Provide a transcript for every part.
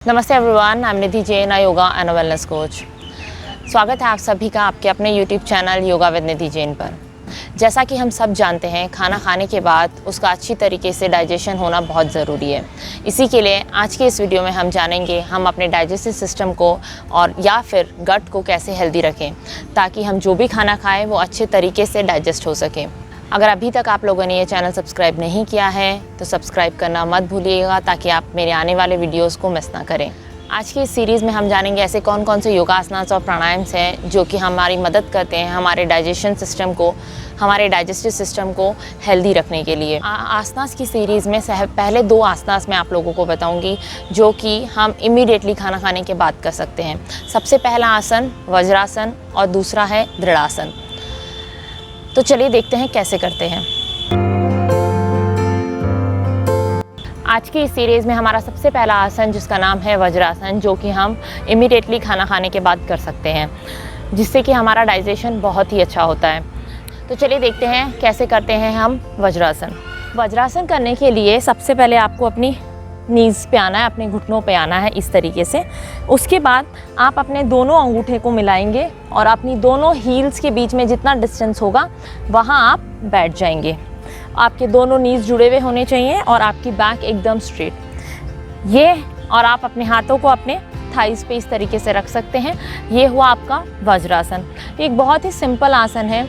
नमस्ते everyone, I am Nidhi Jain, yoga and wellness coach. स्वागत है आप सभी का आपके अपने यूट्यूब चैनल योगा विद निधि जैन पर। जैसा कि हम सब जानते हैं, खाना खाने के बाद उसका अच्छी तरीके से डाइजेशन होना बहुत ज़रूरी है। इसी के लिए आज के इस वीडियो में हम जानेंगे हम अपने डाइजेस्टिव सिस्टम को और या फिर गट को कैसे हेल्दी रखें, ताकि हम जो भी खाना खाएं वो अच्छे तरीके से डाइजेस्ट हो सके। अगर अभी तक आप लोगों ने ये चैनल सब्सक्राइब नहीं किया है तो सब्सक्राइब करना मत भूलिएगा, ताकि आप मेरे आने वाले वीडियोस को मिस ना करें। आज की इस सीरीज़ में हम जानेंगे ऐसे कौन कौन से योगासनास और प्राणायाम्स हैं जो कि हमारी मदद करते हैं हमारे डाइजेशन सिस्टम को, हमारे डाइजेस्टिव सिस्टम को हेल्दी रखने के लिए। आसनास की सीरीज़ में पहले दो आसनास मैं आप लोगों को बताऊंगी जो कि हम इमीडिएटली खाना खाने के बाद कर सकते हैं। सबसे पहला आसन वज्रासन और दूसरा है दृढ़ासन। तो चलिए देखते हैं कैसे करते हैं। आज की इस सीरीज़ में हमारा सबसे पहला आसन जिसका नाम है वज्रासन, जो कि हम इमीडिएटली खाना खाने के बाद कर सकते हैं, जिससे कि हमारा डाइजेशन बहुत ही अच्छा होता है। तो चलिए देखते हैं कैसे करते हैं हम वज्रासन। वज्रासन करने के लिए सबसे पहले आपको अपनी नीज़ पे आना है, अपने घुटनों पे आना है इस तरीके से। उसके बाद आप अपने दोनों अंगूठे को मिलाएंगे और अपनी दोनों हील्स के बीच में जितना डिस्टेंस होगा वहाँ आप बैठ जाएंगे। आपके दोनों नीज़ जुड़े हुए होने चाहिए और आपकी बैक एकदम स्ट्रेट। ये और आप अपने हाथों को अपने थाइस पे इस तरीके से रख सकते हैं। ये हुआ आपका वज्रासन। एक बहुत ही सिंपल आसन है।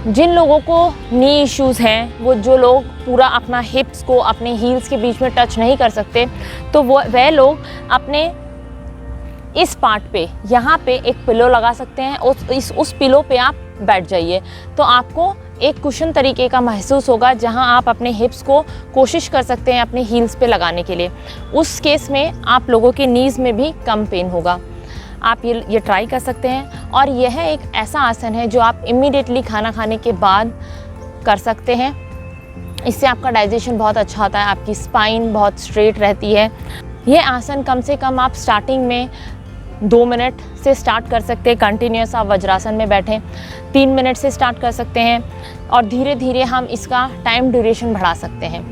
जिन लोगों को नी इश्यूज़ हैं, वो जो लोग पूरा अपना हिप्स को अपने हील्स के बीच में टच नहीं कर सकते, तो वह लोग अपने इस पार्ट पे यहाँ पे एक पिलो लगा सकते हैं। उस पिलो पे आप बैठ जाइए तो आपको एक कुशन तरीके का महसूस होगा, जहाँ आप अपने हिप्स को कोशिश कर सकते हैं अपने हील्स पे लगाने के लिए। उस केस में आप लोगों के नीज़ में भी कम पेन होगा। आप ये ट्राई कर सकते हैं। और यह एक ऐसा आसन है जो आप इमीडिएटली खाना खाने के बाद कर सकते हैं। इससे आपका डाइजेशन बहुत अच्छा होता है, आपकी स्पाइन बहुत स्ट्रेट रहती है। ये आसन कम से कम आप स्टार्टिंग में 2 मिनट से स्टार्ट कर सकते हैं। कंटिन्यूस आप वज्रासन में बैठें 3 मिनट से स्टार्ट कर सकते हैं और धीरे धीरे हम इसका टाइम ड्यूरेशन बढ़ा सकते हैं।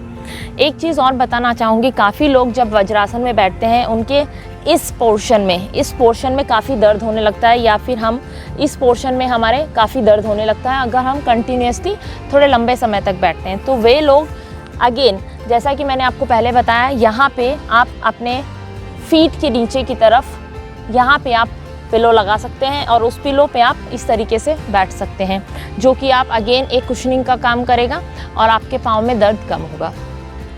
एक चीज़ और बताना चाहूँगी, काफ़ी लोग जब वज्रासन में बैठते हैं उनके इस पोर्शन में काफ़ी दर्द होने लगता है, या फिर हम इस पोर्शन में हमारे काफ़ी दर्द होने लगता है अगर हम कंटिन्यूसली थोड़े लंबे समय तक बैठते हैं। तो वे लोग अगेन, जैसा कि मैंने आपको पहले बताया, यहाँ पे आप अपने फीट के नीचे की तरफ यहाँ पे आप पिलो लगा सकते हैं और उस पिलो पे आप इस तरीके से बैठ सकते हैं, जो कि आप अगेन एक कुशनिंग का काम करेगा और आपके पाँव में दर्द कम होगा।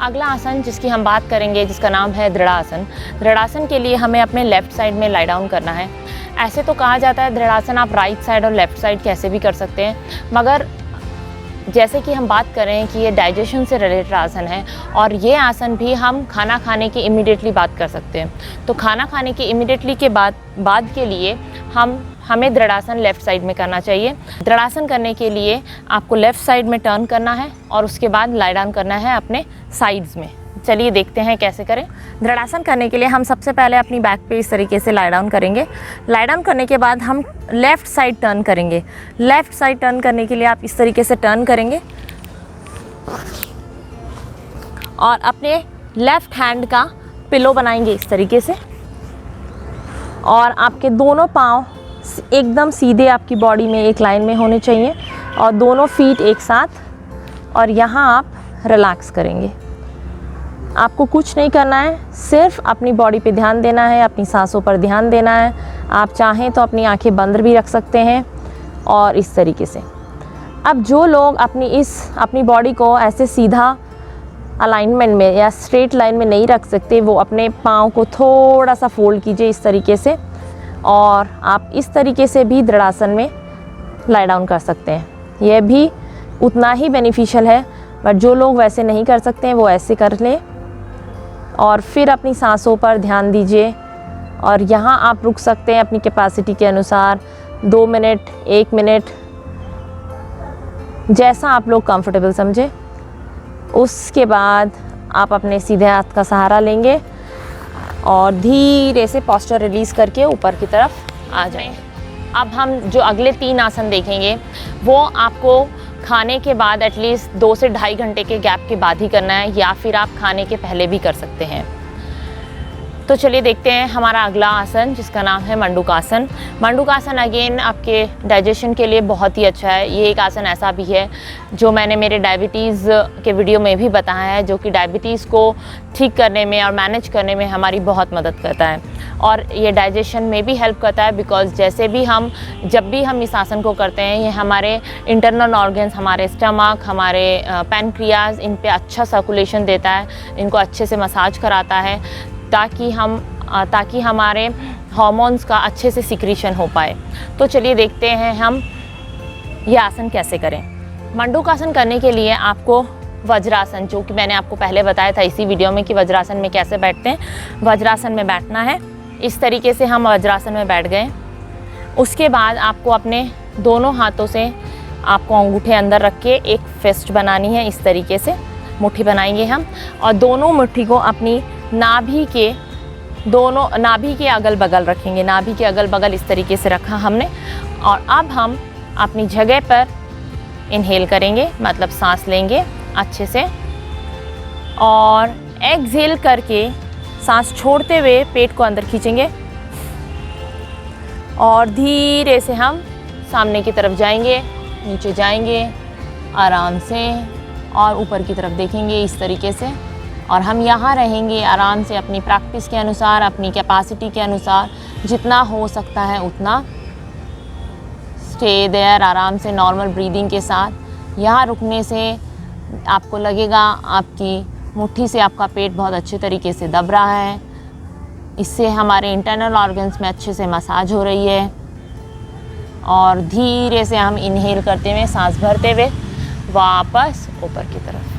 अगला आसन जिसकी हम बात करेंगे, जिसका नाम है दृढ़ासन। दृढ़ासन के लिए हमें अपने लेफ़्ट साइड में लाई डाउन करना है। ऐसे तो कहा जाता है दृढ़ासन आप राइट साइड और लेफ़्ट साइड कैसे भी कर सकते हैं, मगर जैसे कि हम बात कर रहे हैं कि ये डाइजेशन से रिलेटेड आसन है और ये आसन भी हम खाना खाने के इमीडिएटली बाद कर सकते हैं। तो खाना खाने के इमीडिएटली के बाद के लिए हमें दृढ़ासन लेफ़्ट साइड में करना चाहिए। दृढ़ासन करने के लिए आपको लेफ़्ट साइड में टर्न करना है और उसके बाद लाई डाउन करना है अपने साइड्स में। चलिए देखते हैं कैसे करें। दृढ़ासन करने के लिए हम सबसे पहले अपनी बैक पे इस तरीके से लाई डाउन करेंगे। लाई डाउन करने के बाद हम लेफ़्ट साइड टर्न करेंगे। लेफ़्ट साइड टर्न करने के लिए आप इस तरीके से टर्न करेंगे और अपने लेफ़्ट हैंड का पिलो बनाएंगे इस तरीके से, और आपके दोनों पाँव एकदम सीधे आपकी बॉडी में एक लाइन में होने चाहिए और दोनों फीट एक साथ, और यहाँ आप रिलैक्स करेंगे। आपको कुछ नहीं करना है, सिर्फ अपनी बॉडी पे ध्यान देना है, अपनी सांसों पर ध्यान देना है। आप चाहें तो अपनी आंखें बंद भी रख सकते हैं और इस तरीके से। अब जो लोग अपनी बॉडी को ऐसे सीधा अलाइनमेंट में या स्ट्रेट लाइन में नहीं रख सकते, वो अपने पाँव को थोड़ा सा फोल्ड कीजिए इस तरीके से, और आप इस तरीके से भी दृढ़ासन में लाई डाउन कर सकते हैं। यह भी उतना ही बेनिफिशियल है, बट जो लोग वैसे नहीं कर सकते हैं वो ऐसे कर लें और फिर अपनी सांसों पर ध्यान दीजिए। और यहाँ आप रुक सकते हैं अपनी कैपेसिटी के अनुसार 2 मिनट, 1 मिनट, जैसा आप लोग कंफर्टेबल समझे। उसके बाद आप अपने सीधे हाथ का सहारा लेंगे और धीरे से पोस्चर रिलीज़ करके ऊपर की तरफ आ जाएंगे। अब हम जो अगले 3 आसन देखेंगे वो आपको खाने के बाद एटलीस्ट 2 से ढाई घंटे के गैप के बाद ही करना है, या फिर आप खाने के पहले भी कर सकते हैं। तो चलिए देखते हैं हमारा अगला आसन, जिसका नाम है मंडूकासन। मंडूकासन अगेन आपके डाइजेशन के लिए बहुत ही अच्छा है। ये एक आसन ऐसा भी है जो मैंने मेरे डायबिटीज़ के वीडियो में भी बताया है, जो कि डायबिटीज़ को ठीक करने में और मैनेज करने में हमारी बहुत मदद करता है। और ये डाइजेशन में भी हेल्प करता है, बिकॉज़ जब भी हम इस आसन को करते हैं, ये हमारे इंटरनल ऑर्गन्स, हमारे स्टमक, हमारे पैनक्रियाज, इन पे अच्छा सर्कुलेशन देता है, इनको अच्छे से मसाज कराता है, ताकि हमारे हार्मोन्स का अच्छे से सिक्रीशन हो पाए। तो चलिए देखते हैं हम ये आसन कैसे करें। मंडूकासन करने के लिए आपको वज्रासन, जो कि मैंने आपको पहले बताया था इसी वीडियो में कि वज्रासन में कैसे बैठते हैं, वज्रासन में बैठना है। इस तरीके से हम वज्रासन में बैठ गए। उसके बाद आपको अपने दोनों हाथों से आपको अंगूठे अंदर रख के एक फिस्ट बनानी है। इस तरीके से मुट्ठी बनाएंगे हम, और दोनों मुट्ठी को अपनी नाभि के अगल बगल रखेंगे। नाभि के अगल बगल इस तरीके से रखा हमने। और अब हम अपनी जगह पर इनहेल करेंगे, मतलब सांस लेंगे अच्छे से, और एक्सहेल करके सांस छोड़ते हुए पेट को अंदर खींचेंगे, और धीरे से हम सामने की तरफ जाएंगे, नीचे जाएंगे आराम से, और ऊपर की तरफ देखेंगे इस तरीके से। और हम यहाँ रहेंगे आराम से, अपनी प्रैक्टिस के अनुसार, अपनी कैपेसिटी के अनुसार, जितना हो सकता है उतना स्टे देयर, आराम से नॉर्मल ब्रीदिंग के साथ। यहाँ रुकने से आपको लगेगा आपकी मुट्ठी से आपका पेट बहुत अच्छे तरीके से दब रहा है। इससे हमारे इंटरनल ऑर्गन्स में अच्छे से मसाज हो रही है। और धीरे से हम इनहेल करते हुए, सांस भरते हुए वापस ऊपर की तरफ।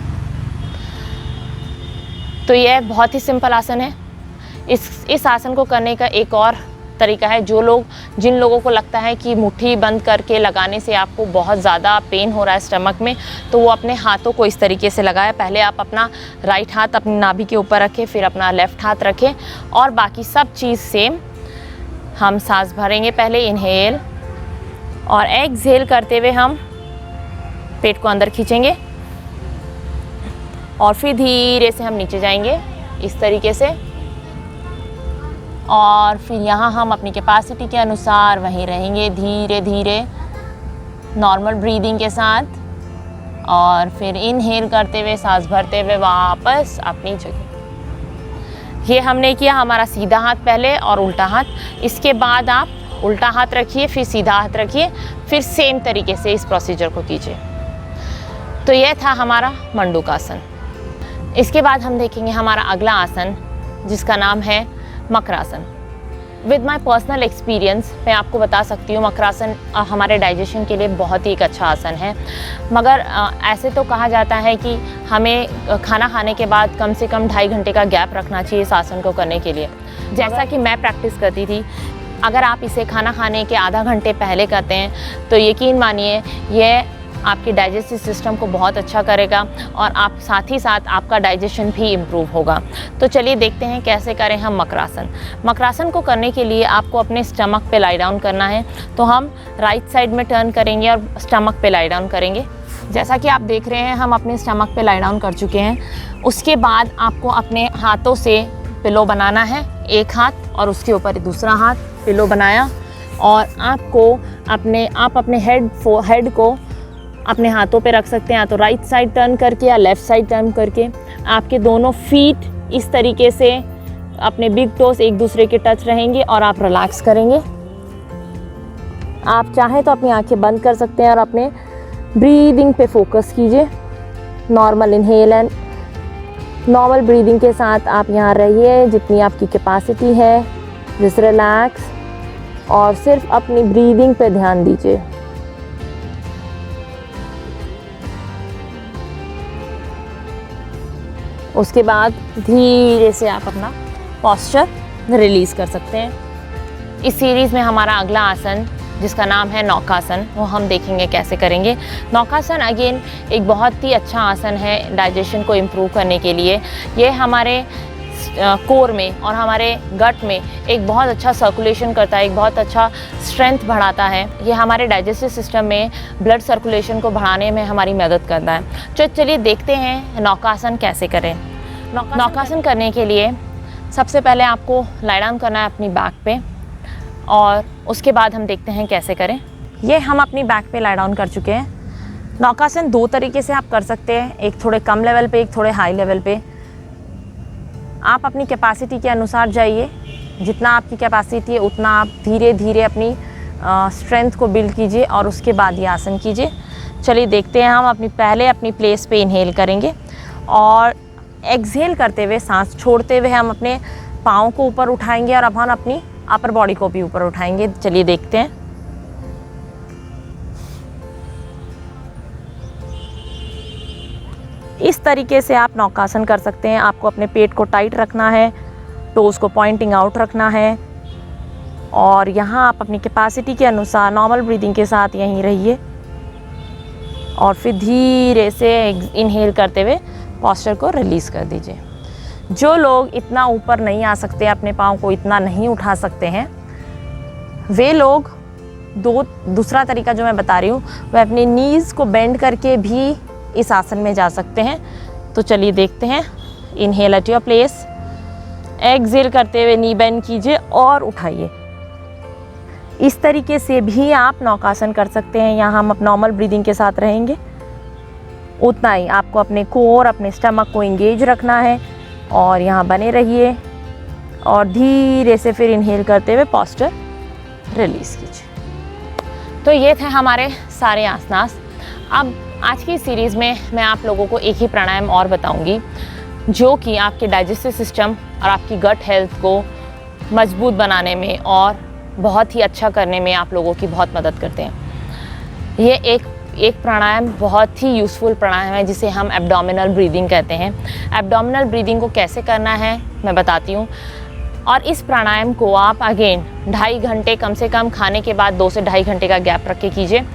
तो यह बहुत ही सिंपल आसन है। इस आसन को करने का एक और तरीका है, जिन लोगों को लगता है कि मुट्ठी बंद करके लगाने से आपको बहुत ज़्यादा पेन हो रहा है स्टमक में, तो वो अपने हाथों को इस तरीके से लगाए। पहले आप अपना राइट हाथ अपनी नाभि के ऊपर रखें, फिर अपना लेफ़्ट हाथ रखें, और बाकी सब चीज़ सेम। हम सांस भरेंगे, पहले इनहेल, और एक्सहेल करते हुए हम पेट को अंदर खींचेंगे, और फिर धीरे से हम नीचे जाएंगे इस तरीके से। और फिर यहाँ हम अपनी कैपेसिटी के अनुसार वहीं रहेंगे, धीरे धीरे नॉर्मल ब्रीदिंग के साथ। और फिर इनहेल करते हुए, सांस भरते हुए वापस अपनी जगह। ये हमने किया हमारा सीधा हाथ पहले और उल्टा हाथ। इसके बाद आप उल्टा हाथ रखिए, फिर सीधा हाथ रखिए, फिर सेम तरीके से इस प्रोसीजर को कीजिए। तो यह था हमारा मंडूकासन। इसके बाद हम देखेंगे हमारा अगला आसन, जिसका नाम है makarasana. With my personal experience मैं आपको बता सकती हूँ, मकरासन हमारे डाइजेशन के लिए बहुत ही एक अच्छा आसन है। मगर ऐसे तो कहा जाता है कि हमें खाना खाने के बाद कम से कम 2.5 घंटे का गैप रखना चाहिए इस आसन को करने के लिए। जैसा कि मैं प्रैक्टिस करती थी, अगर आप इसे खाना खाने के आधा घंटे पहले करते हैं तो यकीन मानिए यह आपके डाइजेस्टिव सिस्टम को बहुत अच्छा करेगा, और साथ ही साथ आपका डाइजेशन भी इम्प्रूव होगा। तो चलिए देखते हैं कैसे करें हम मकरासन। मकरासन को करने के लिए आपको अपने स्टमक पे लाई डाउन करना है। तो हम राइट साइड में टर्न करेंगे और स्टमक पे लाई डाउन करेंगे। जैसा कि आप देख रहे हैं, हम अपने स्टमक पे लाई डाउन कर चुके हैं। उसके बाद आपको अपने हाथों से पिलो बनाना है, एक हाथ और उसके ऊपर दूसरा हाथ पिलो बनाया, और आप अपने हेड को अपने हाथों पे रख सकते हैं, या तो राइट साइड टर्न करके या लेफ़्ट साइड टर्न करके। आपके दोनों फीट इस तरीके से अपने बिग टोस एक दूसरे के टच रहेंगे, और आप रिलैक्स करेंगे। आप चाहें तो अपनी आंखें बंद कर सकते हैं और अपने ब्रीदिंग पे फोकस कीजिए। Normal inhale and normal breathing के साथ आप यहाँ रहिए जितनी आपकी कैपेसिटी है, जस्ट रिलैक्स, और सिर्फ अपनी ब्रीदिंग पे ध्यान दीजिए। उसके बाद धीरे से आप अपना पोस्चर रिलीज़ कर सकते हैं। इस सीरीज़ में हमारा अगला आसन, जिसका नाम है नौकासन, वो हम देखेंगे कैसे करेंगे। नौकासन अगेन एक बहुत ही अच्छा आसन है डाइजेशन को इम्प्रूव करने के लिए। ये हमारे कोर में और हमारे गट में एक बहुत अच्छा सर्कुलेशन करता है, एक बहुत अच्छा स्ट्रेंथ बढ़ाता है। ये हमारे डाइजेस्टिव सिस्टम में ब्लड सर्कुलेशन को बढ़ाने में हमारी मदद करता है। तो चलिए देखते हैं नौकासन कैसे करें। नौकासन करने के लिए सबसे पहले आपको लाई डाउन करना है अपनी बैक पे और उसके बाद हम देखते हैं कैसे करें। ये हम अपनी बैक पे लाई डाउन कर चुके हैं। नौकासन 2 तरीके से आप कर सकते हैं, एक थोड़े कम लेवल पे, एक थोड़े हाई लेवल पे। आप अपनी कैपेसिटी के अनुसार जाइए, जितना आपकी कैपेसिटी है उतना आप धीरे धीरे अपनी स्ट्रेंथ को बिल्ड कीजिए और उसके बाद ये आसन कीजिए। चलिए देखते हैं। हम पहले अपनी प्लेस पे इनहेल करेंगे और एक्सहेल करते हुए, सांस छोड़ते हुए हम अपने पाँव को ऊपर उठाएंगे और अब हम अपनी अपर बॉडी को भी ऊपर उठाएंगे। चलिए देखते हैं। इस तरीके से आप नौकासन कर सकते हैं। आपको अपने पेट को टाइट रखना है, टोज़ को पॉइंटिंग आउट रखना है और यहाँ आप अपनी कैपेसिटी के अनुसार नॉर्मल ब्रीदिंग के साथ यहीं रहिए और फिर धीरे से इनहेल करते हुए पोस्चर को रिलीज़ कर दीजिए। जो लोग इतना ऊपर नहीं आ सकते, अपने पाँव को इतना नहीं उठा सकते हैं, वे लोग दूसरा तरीका जो मैं बता रही हूँ वह अपनी नीज़ को बेंड करके भी इस आसन में जा सकते हैं। तो चलिए देखते हैं। Inhale at your place, exhale करते हुए नी बेंड कीजिए और उठाइए। इस तरीके से भी आप नौकासन कर सकते हैं। यहाँ हम नॉर्मल ब्रीदिंग के साथ रहेंगे, उतना ही आपको अपने कोर, अपने स्टमक को एंगेज रखना है और यहाँ बने रहिए और धीरे से फिर इनहेल करते हुए पोस्चर रिलीज़ कीजिए। तो ये थे हमारे सारे आसनास। अब आज की सीरीज़ में मैं आप लोगों को एक ही प्राणायाम और बताऊंगी जो कि आपके डाइजेस्टिव सिस्टम और आपकी गट हेल्थ को मजबूत बनाने में और बहुत ही अच्छा करने में आप लोगों की बहुत मदद करते हैं। ये एक प्राणायाम बहुत ही यूज़फुल प्राणायाम है जिसे हम एब्डोमिनल ब्रीदिंग कहते हैं। एब्डोमिनल ब्रीदिंग को कैसे करना है मैं बताती हूँ। और इस प्राणायाम को आप अगेन 2.5 घंटे, कम से कम खाने के बाद 2 से 2.5 घंटे का गैप रख के कीजिए।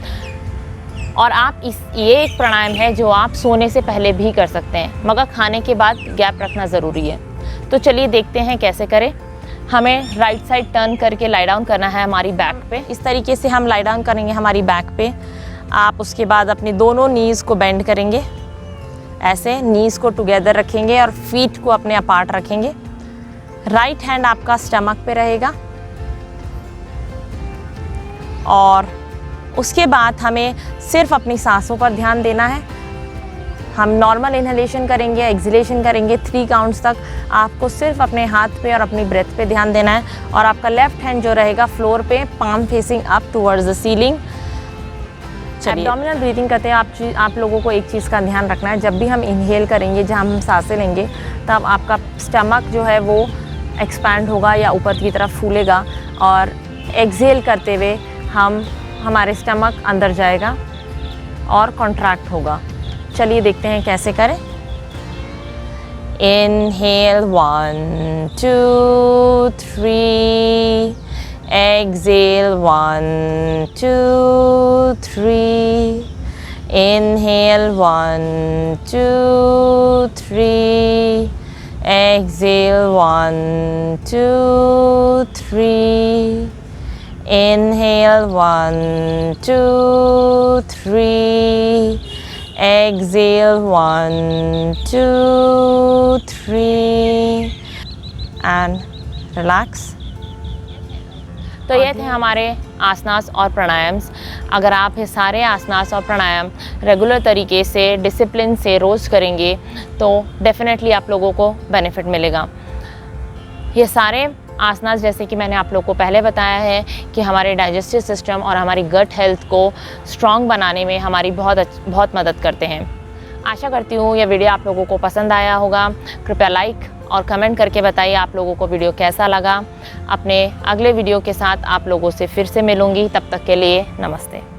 और आप ये एक प्राणायाम है जो आप सोने से पहले भी कर सकते हैं, मगर खाने के बाद गैप रखना ज़रूरी है। तो चलिए देखते हैं कैसे करें। हमें राइट साइड टर्न करके लाई डाउन करना है हमारी बैक पे। इस तरीके से हम लाई डाउन करेंगे हमारी बैक पे। आप उसके बाद अपनी दोनों नीज़ को बेंड करेंगे, ऐसे नीज़ को टुगेदर रखेंगे और फीट को अपने अपार्ट रखेंगे। राइट हैंड आपका स्टमक पे रहेगा और उसके बाद हमें सिर्फ अपनी सांसों पर ध्यान देना है। हम नॉर्मल इनहेलेशन करेंगे, एक्सहेलेशन करेंगे 3 काउंट्स तक। आपको सिर्फ अपने हाथ पे और अपनी ब्रेथ पे ध्यान देना है और आपका लेफ्ट हैंड जो रहेगा फ्लोर पे, palm facing up towards the ceiling. Abdominal breathing करते हैं आप लोगों को एक चीज़ का ध्यान रखना है। जब भी हम इनहेल करेंगे, जब हम सांसें लेंगे, तब आपका स्टमक जो है वो एक्सपैंड होगा या ऊपर की तरफ फूलेगा और एक्सहेल करते हुए हमारे स्टमक अंदर जाएगा और कॉन्ट्रैक्ट होगा। चलिए देखते हैं कैसे करें। Inhale 1 2 3, exhale 1 2 3, inhale 1 2 3, exhale 1 2 3, inhale 1 2 3, exhale 1 2 3 and relax। तो ये थे हमारे आसनास और प्राणायाम्स। अगर आप ये सारे आसनास और प्राणायाम रेगुलर तरीके से, डिसिप्लिन से रोज़ करेंगे तो डेफिनेटली आप लोगों को बेनिफिट मिलेगा। ये सारे आसनास, जैसे कि मैंने आप लोग को पहले बताया है, कि हमारे डाइजेस्टिव सिस्टम और हमारी गट हेल्थ को स्ट्रॉन्ग बनाने में हमारी बहुत मदद करते हैं। आशा करती हूँ यह वीडियो आप लोगों को पसंद आया होगा। कृपया लाइक और कमेंट करके बताइए आप लोगों को वीडियो कैसा लगा। अपने अगले वीडियो के साथ आप लोगों से फिर से मिलूँगी। तब तक के लिए नमस्ते।